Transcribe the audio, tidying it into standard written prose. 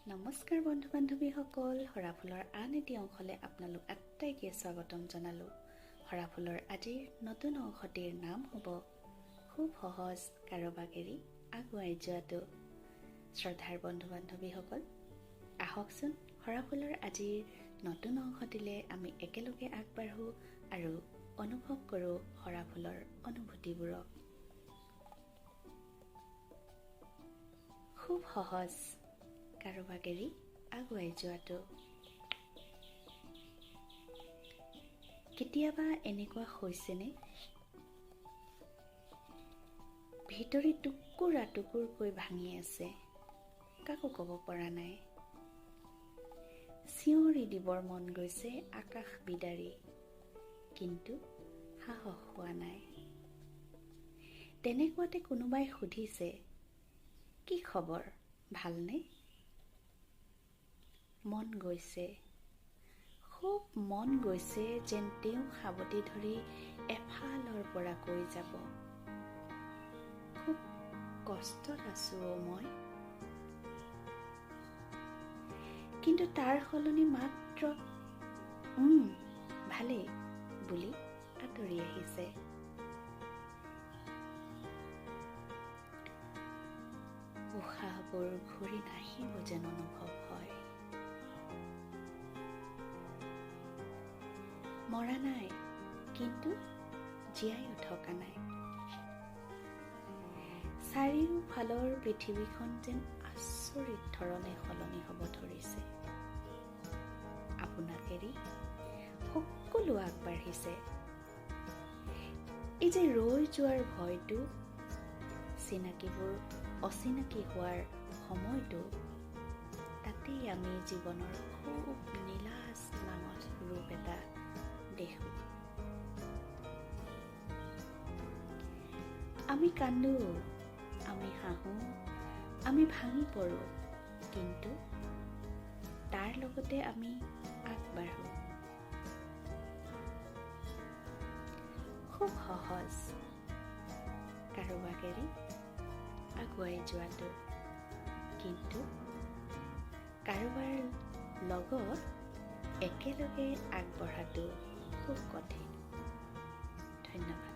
নমস্কাৰ বন্ধু বান্ধৱীসকল, হৰাফুলৰ আন এটি অংশলৈ আপোনালোক আটাইকে স্বাগতম জনালোঁ। হৰাফুলৰ আজিৰ নতুন অংশটিৰ নাম হ'ব খুব সহজ কাৰোবাক এৰি আগুৱাই যোৱাটো। শ্ৰদ্ধাৰ বন্ধু বান্ধৱীসকল, আহকচোন হৰাফুলৰ আজিৰ নতুন অংশটিলৈ আমি একেলগে আগবাঢ়োঁ আৰু অনুভৱ কৰোঁ হৰাফুলৰ অনুভূতিবোৰক। খুব সহজ কাৰোবাক এৰি আগুৱাই যোৱাটো। কেতিয়াবা এনেকুৱা হৈছেনে, ভিতৰি টুকুৰা টুকুৰকৈ ভাঙি আছে, কাকো ক'ব পৰা নাই, চিঞৰি দিবৰ মন গৈছে আকাশ বিদাৰি, কিন্তু সাহস হোৱা নাই। তেনেকুৱাতে কোনোবাই সুধিছে, কি খবৰ, ভালনে? মন গৈছে, খুব মন গৈছে যেন তেওঁ সাৱটি ধৰি এফালৰ পৰা কৈ যাব, খুব কষ্টত আছো মই। কিন্তু তাৰ সলনি মাত্ৰ ভালেই বুলি আঁতৰি আহিছে। উশাহবোৰ ঘূৰি নাহিব যেন অনুভৱ হয়। মৰা নাই, কিন্তু জীয়াইও থকা নাই। চাৰিওফালৰ পৃথিৱীখন যেন আচৰিত ধৰণে সলনি হ'ব ধৰিছে। আপোনাক এৰি সকলো আগবাঢ়িছে। এই যে ৰৈ যোৱাৰ ভয়টো, চিনাকিবোৰ অচিনাকি হোৱাৰ সময়টো, তাতেই আমি জীৱনৰ খুব নীলাজ নামত ৰূপ এটা দেখোঁ। আমি কান্দো, আমি হাঁহো, আমি ভাঙি পৰোঁ, কিন্তু তাৰ লগতে আমি আগবাঢ়োঁ। খুব সহজ কাৰোবাক এৰি আগুৱাই যোৱাটো, কিন্তু কাৰোবাৰ লগত একেলগে আগবঢ়াটো খুব কঠিন। ধন্যবাদ।